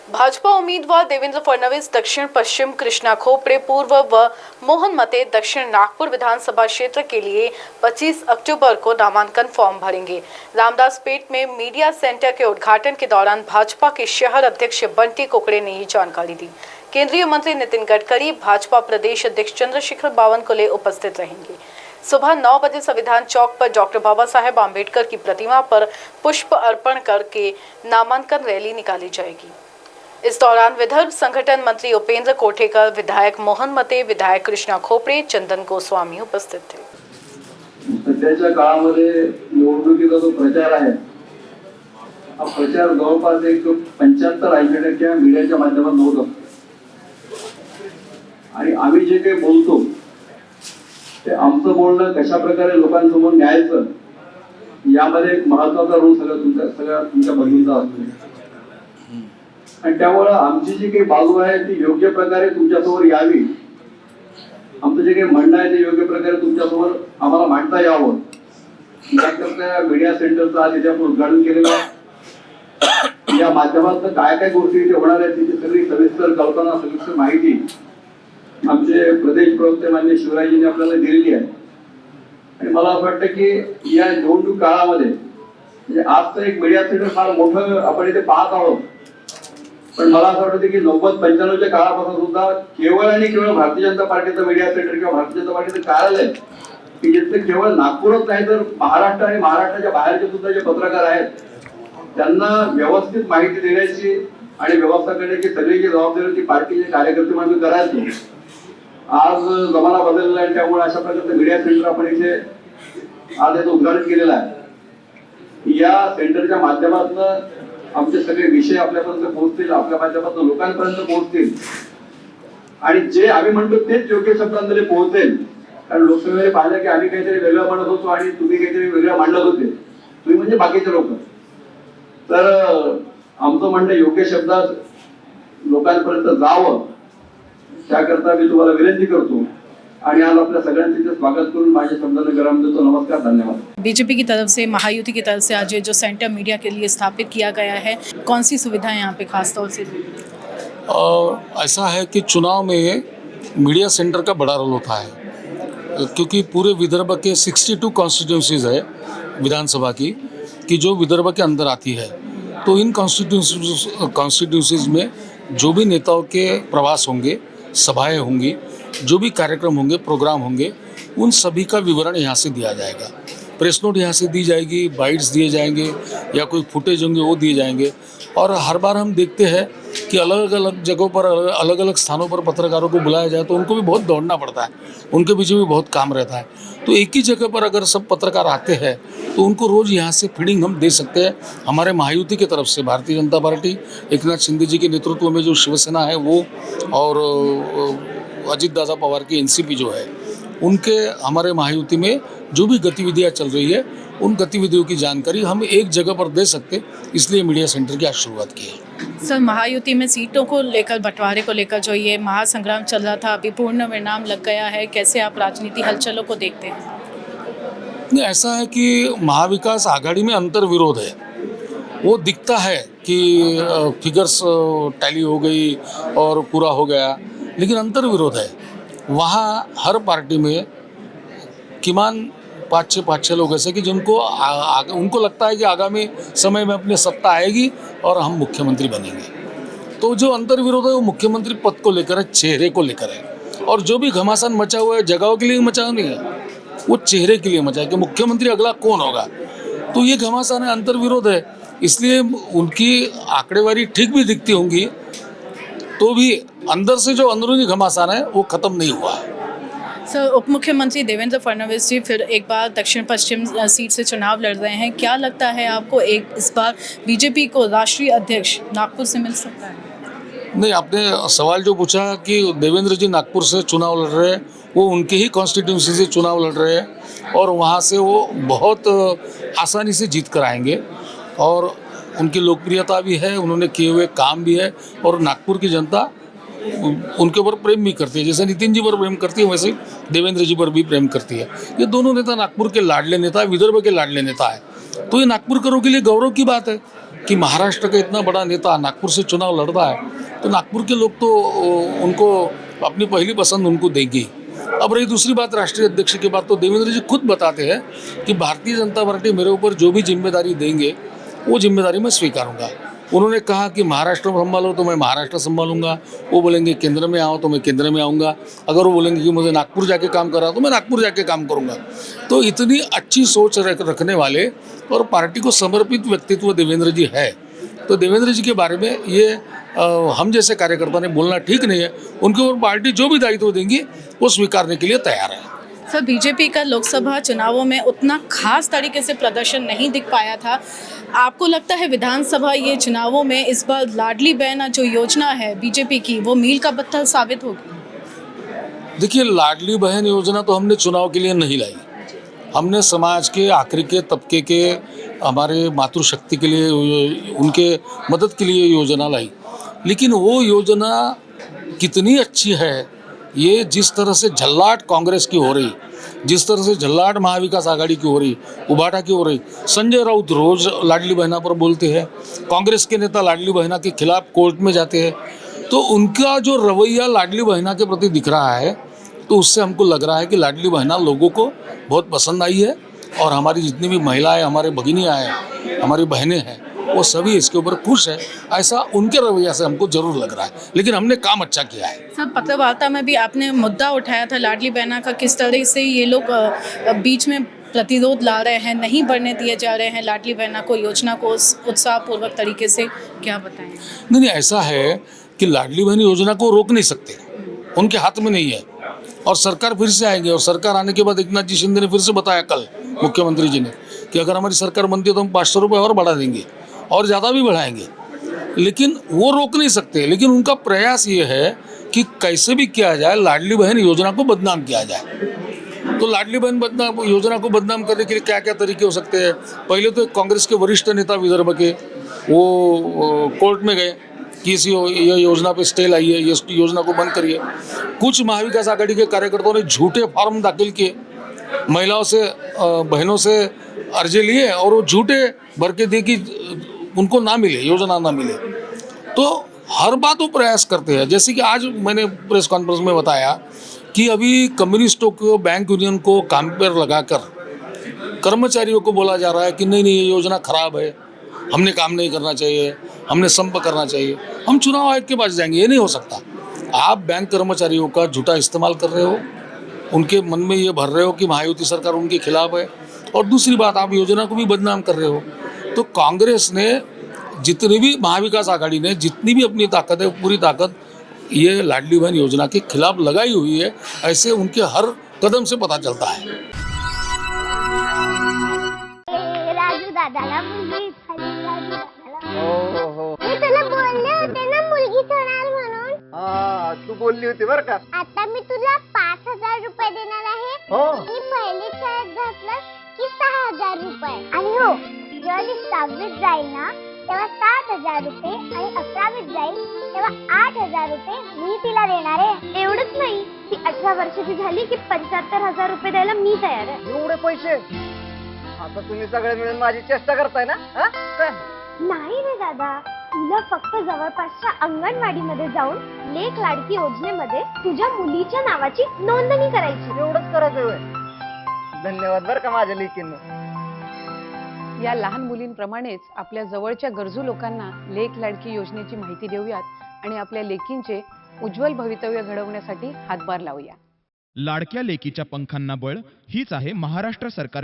भाजपा उम्मीदवार देवेंद्र फडणवीस दक्षिण पश्चिम कृष्णा खोपड़े पूर्व व मोहन मते दक्षिण नागपुर विधानसभा क्षेत्र के लिए 25 अक्टूबर को नामांकन फॉर्म भरेंगे। रामदासपेट में मीडिया सेंटर के उद्घाटन के दौरान भाजपा के शहर अध्यक्ष बंटी कुकड़े ने ये जानकारी दी। केंद्रीय मंत्री नितिन गडकरी, भाजपा प्रदेश अध्यक्ष चंद्रशेखर बावनकुले उपस्थित रहेंगे। सुबह 9 बजे संविधान चौक पर डॉक्टर बाबा साहेब आम्बेडकर की प्रतिमा पर पुष्प अर्पण करके नामांकन रैली निकाली जाएगी। इस दौरान विदर्भ संगठन मंत्री उपेंद्र कोठेकर, विधायक मोहन मते, विधायक कृष्णा खोपड़े, चंदन गोस्वामी उपस्थित थे। सध्याच्या काळामध्ये निवडणुकीचा जो प्रचार आहे, हा प्रचार जवळपास एक 75-80% मीडियाच्या माध्यमातून होत असतो आणि आम्ही जे काही बोलतो ते आमचं बोलणं कशा प्रकारे लोकांसमोर न्यायचं यामध्ये एक महत्त्वाचा रोल तुमच्या बंधूंचा असतो आणि त्यामुळे आमची जी काही बाजू आहे ती योग्य प्रकारे तुमच्यासमोर यावी, आमचं जे काही म्हणणं आहे ते योग्य प्रकारे तुमच्यासमोर आम्हाला मांडता यावं याकरता मीडिया सेंटरचं आज इथे आपण उद्घाटन केलेलं आहे। या माध्यमातून काय काय गोष्टी इथे होणार आहेत त्याची सगळी सविस्तर कल्पना, सविस्तर माहिती आमचे प्रदेश प्रवक्ते माननीय शिवराजींनी आपल्याला दिलेली आहे आणि मला असं वाटतं की या निवडणूक काळामध्ये म्हणजे आज तर एक मीडिया सेंटर फार मोठं आपण इथे पाहत आहोत, पण मला असं वाटतं की 90-95च्या काळापासून सुद्धा केवळ आणि केवळ भारतीय जनता पार्टीचं मीडिया सेंटर किंवा भारतीय जनता पार्टीचं कार्यालय की जिथे केवळ नागपूरच नाही तर महाराष्ट्र आणि महाराष्ट्राच्या बाहेरचे सुद्धा जे पत्रकार आहेत त्यांना व्यवस्थित माहिती देण्याची आणि व्यवस्था करण्याची सगळी जी जबाबदारी होती पार्टीचे कार्यकर्ते म्हणून करायची। आज जमाना बदलला आहे त्यामुळे अशा प्रकारचं मीडिया सेंटर आपण इथे आज याचं उद्घाटन केलेलं आहे। या सेंटरच्या माध्यमातून आमचे सगळे विषय आपल्यापर्यंत पोहोचतील, आपल्या माध्यमातून लोकांपर्यंत पोहोचतील आणि जे आम्ही म्हणतो तेच योग्य शब्दांमध्ये पोहोचेल। कारण लोकसभेमध्ये पाहिलं की आम्ही काहीतरी वेगळं म्हणत होतो आणि तुम्ही काहीतरी वेगळं मांडत होते, तुम्ही म्हणजे बाकीचे लोक। तर आमचं म्हणणं योग्य शब्दात लोकांपर्यंत जावं त्याकरता मी तुम्हाला विनंती करतो आणि आज आपल्या सगळ्यांचे स्वागत करून माझे शब्दांना विराम देतो। नमस्कार, धन्यवाद। बीजेपी की तरफ से, महायुति की तरफ से आज ये जो सेंटर मीडिया के लिए स्थापित किया गया है, कौन सी सुविधाएं यहाँ पे खास तौर से? ऐसा है कि चुनाव में मीडिया सेंटर का बड़ा रोल होता है क्योंकि पूरे विदर्भ के 62 कॉन्स्टिट्यूंसीज है विधानसभा की कि जो विदर्भ के अंदर आती है। तो इन कॉन्स्टिट्यूंसीज में जो भी नेताओं के प्रवास होंगे, सभाएं होंगी, जो भी कार्यक्रम होंगे, प्रोग्राम होंगे, उन सभी का विवरण यहाँ से दिया जाएगा। प्रेस नोट यहाँ से दी जाएगी, बाइट्स दिए जाएंगे या कोई फुटेज होंगे वो दिए जाएंगे। और हर बार हम देखते हैं कि अलग अलग जगहों पर, अलग अलग स्थानों पर पत्रकारों को बुलाया जाए तो उनको भी बहुत दौड़ना पड़ता है, उनके पीछे भी बहुत काम रहता है। तो एक ही जगह पर अगर सब पत्रकार आते हैं तो उनको रोज़ यहाँ से फीडिंग हम दे सकते हैं। हमारे महायुति की तरफ से भारतीय जनता पार्टी, एकनाथ शिंदे जी के नेतृत्व में जो शिवसेना है वो और अजित दादा पवार की एनसीपी जो है उनके, हमारे महायुति में जो भी गतिविधियाँ चल रही है उन गतिविधियों की जानकारी हम एक जगह पर दे सकते, इसलिए मीडिया सेंटर की आज शुरुआत की है। सर, महायुति में सीटों को लेकर, बंटवारे को लेकर जो ये महासंग्राम चल रहा था, अभी पूर्ण विराम लग गया है, कैसे आप राजनीति हलचलों को देखते हैं? नहीं, ऐसा है कि महाविकास आघाड़ी में अंतर्विरोध है, वो दिखता है कि फिगर्स टैली हो गई और पूरा हो गया, लेकिन अंतर्विरोध है। वहाँ हर पार्टी में किमान 5-6 लोग ऐसे कि जिनको उनको लगता है कि आगामी समय में अपनी सत्ता आएगी और हम मुख्यमंत्री बनेंगे। तो जो अंतर्विरोध है वो मुख्यमंत्री पद को लेकर है, चेहरे को लेकर है। और जो भी घमासान मचा हुआ है जगहों के लिए मचा नहीं है, वो चेहरे के लिए मचा है कि मुख्यमंत्री अगला कौन होगा। तो ये घमासान है, अंतर्विरोध है, इसलिए उनकी आंकड़ेवारी ठीक भी दिखती होंगी तो भी अंदर से जो अंदरूनी घमासान है वो खत्म नहीं हुआ है। सर, उप मुख्यमंत्री देवेंद्र फडणवीस जी फिर एक बार दक्षिण पश्चिम सीट से चुनाव लड़ रहे हैं, क्या लगता है आपको इस बार बीजेपी को राष्ट्रीय अध्यक्ष नागपुर से मिल सकता है? नहीं, आपने सवाल जो पूछा कि देवेंद्र जी नागपुर से चुनाव लड़ रहे हैं, वो उनके ही कॉन्स्टिट्यूंसी से चुनाव लड़ रहे हैं और वहाँ से वो बहुत आसानी से जीत कर आएंगे और उनकी लोकप्रियता भी है, उन्होंने किए हुए काम भी है और नागपुर की जनता उनके ऊपर प्रेम भी करती है। जैसे नितिन जी पर प्रेम करती है वैसे देवेंद्र जी पर भी प्रेम करती है। ये दोनों नेता नागपुर के लाडले नेता, विदर्भ के लाडले नेता है, तो ये नागपुरकरों के लिए गौरव की बात है कि महाराष्ट्र का इतना बड़ा नेता नागपुर से चुनाव लड़ रहा है तो नागपुर के लोग तो उनको अपनी पहली पसंद उनको देंगे। अब रही दूसरी बात राष्ट्रीय अध्यक्ष की बात, तो देवेंद्र जी खुद बताते हैं कि भारतीय जनता पार्टी मेरे ऊपर जो भी जिम्मेदारी देंगे वो जिम्मेदारी मैं स्वीकारूंगा। उन्होंने कहा कि महाराष्ट्र में संभालो तो मैं महाराष्ट्र संभालूंगा, वो बोलेंगे केंद्र में आओ तो मैं केंद्र में आऊँगा, अगर वो बोलेंगे कि मुझे नागपुर जाके काम करा तो मैं नागपुर जाके काम करूँगा। तो इतनी अच्छी सोच रखने वाले और पार्टी को समर्पित व्यक्तित्व देवेंद्र जी है। तो देवेंद्र जी के बारे में ये हम जैसे कार्यकर्ता ने बोलना ठीक नहीं है। उनके ऊपर पार्टी जो भी दायित्व देंगी वो स्वीकारने के लिए तैयार है। सर, बीजेपी का लोकसभा चुनावों में उतना खास तरीके से प्रदर्शन नहीं दिख पाया था। आपको लगता है विधानसभा ये चुनावों में इस बार लाडली बहना जो योजना है बीजेपी की वो मील का पत्थर साबित होगी? देखिए, लाडली बहन योजना तो हमने चुनाव के लिए नहीं लाई। हमने समाज के आखिरी के तबके के हमारे मातृशक्ति के लिए उनके मदद के लिए योजना लाई। लेकिन वो योजना कितनी अच्छी है, ये जिस तरह से झल्लाट कांग्रेस की हो रही, जिस तरह से झल्लाट महाविकास आघाड़ी की हो रही, उबाटा की हो रही। संजय राउत रोज लाडली बहना पर बोलते हैं, कांग्रेस के नेता लाडली बहना के खिलाफ कोर्ट में जाते हैं। तो उनका जो रवैया लाडली बहना के प्रति दिख रहा है, तो उससे हमको लग रहा है कि लाडली बहना लोगों को बहुत पसंद आई है और हमारी जितनी भी महिलाएं, हमारे भगिनियाँ हैं, हमारी बहनें हैं, वो सभी इसके ऊपर खुश है। ऐसा उनके रवैया से हमको जरूर लग रहा है, लेकिन हमने काम अच्छा किया है। सर, पत्रवार्ता में भी आपने मुद्दा उठाया था लाडली बहना का, किस तरह से ये लोग बीच में प्रतिरोध ला रहे हैं, नहीं बढ़ने दिए जा रहे हैं लाडली बहना को, योजना को उत्साहपूर्वक तरीके से, क्या बताएं? नहीं, ऐसा है कि लाडली बहन योजना को रोक नहीं सकते, उनके हाथ में नहीं है। और सरकार फिर से आएंगे और सरकार आने के बाद एकनाथ जी शिंदे ने फिर से बताया कल मुख्यमंत्री जी ने कि अगर हमारी सरकार बनती है तो हम 500 रुपये और बढ़ा देंगे और ज़्यादा भी बढ़ाएंगे। लेकिन वो रोक नहीं सकते, लेकिन उनका प्रयास ये है कि कैसे भी किया जाए लाडली बहन योजना को बदनाम किया जाए। तो लाडली बहन योजना को बदनाम करने के लिए क्या क्या तरीके हो सकते हैं? पहले तो कांग्रेस के वरिष्ठ नेता विदर्भ के वो कोर्ट में गए कि इस ये योजना पे स्टे लाइए, ये योजना को बंद करिए। कुछ महाविकास आघाड़ी के कार्यकर्ताओं ने झूठे फॉर्म दाखिल किए, महिलाओं से बहनों से अर्जी लिए और वो झूठे भर के दिए कि उनको ना मिले, योजना ना मिले। तो हर बात वो प्रयास करते हैं। जैसे कि आज मैंने प्रेस कॉन्फ्रेंस में बताया कि अभी कम्युनिस्टों को, बैंक यूनियन को काम पर लगाकर कर्मचारियों को बोला जा रहा है कि नहीं ये योजना खराब है, हमने काम नहीं करना चाहिए, हमने संप करना चाहिए, हम चुनाव आयोग के पास जाएंगे। ये नहीं हो सकता। आप बैंक कर्मचारियों का झूठा इस्तेमाल कर रहे हो, उनके मन में ये भर रहे हो कि महायुति सरकार उनके खिलाफ है, और दूसरी बात आप योजना को भी बदनाम कर रहे हो। तो कांग्रेस ने जितनी भी, महाविकास आघाड़ी ने जितनी भी अपनी ताकत है, पूरी ताकत ये लाडली बहन योजना के खिलाफ लगाई हुई है। ऐसे उनके हर कदम से पता चलता है। राजू दादाला मुलगी झाली, राजू दादाला. मी तुला बोलले होते ना मुलगी होणार म्हणून. तू बोलली होती बर का. आता मी तुला 5,000 रुपये देणार आहे. मी पहिली शाळेत घातलं की 6,000 रुपये. आणि हो, जेव्हा ती 6वीत जाईल ना तेव्हा 7,000 रुपये आणि 11वीत जाईल तेव्हा 8,000 रुपये मी तिला देणार आहे. एवढंच नाही, ती 18 वर्षाची झाली की 75,000 रुपये द्यायला मी तयार आहे. एवढे पैसे? आता तुम्ही सगळे मिळून माझी चेष्टा करताय ना? नाही रे दादा, तुला फक्त जवळपासच्या अंगणवाडीमध्ये जाऊन लेक लाडकी योजनेमध्ये तुझ्या मुलीच्या नावाची नोंदणी करायची. एवढंच करायचं होय. धन्यवाद बर का माझ्या लेकींना. या लहान मुलींप्रमाणेच आपल्या जवळच्या गरजू लोकांना लेक लाडकी योजनेची माहिती देऊयात आणि आपल्या लेकींचे उज्ज्वल भवितव्य घडवण्यासाठी हातभार लावूया. लाडक्या लेकीच्या पंखांना बळ हीच आहे महाराष्ट्र सरकारची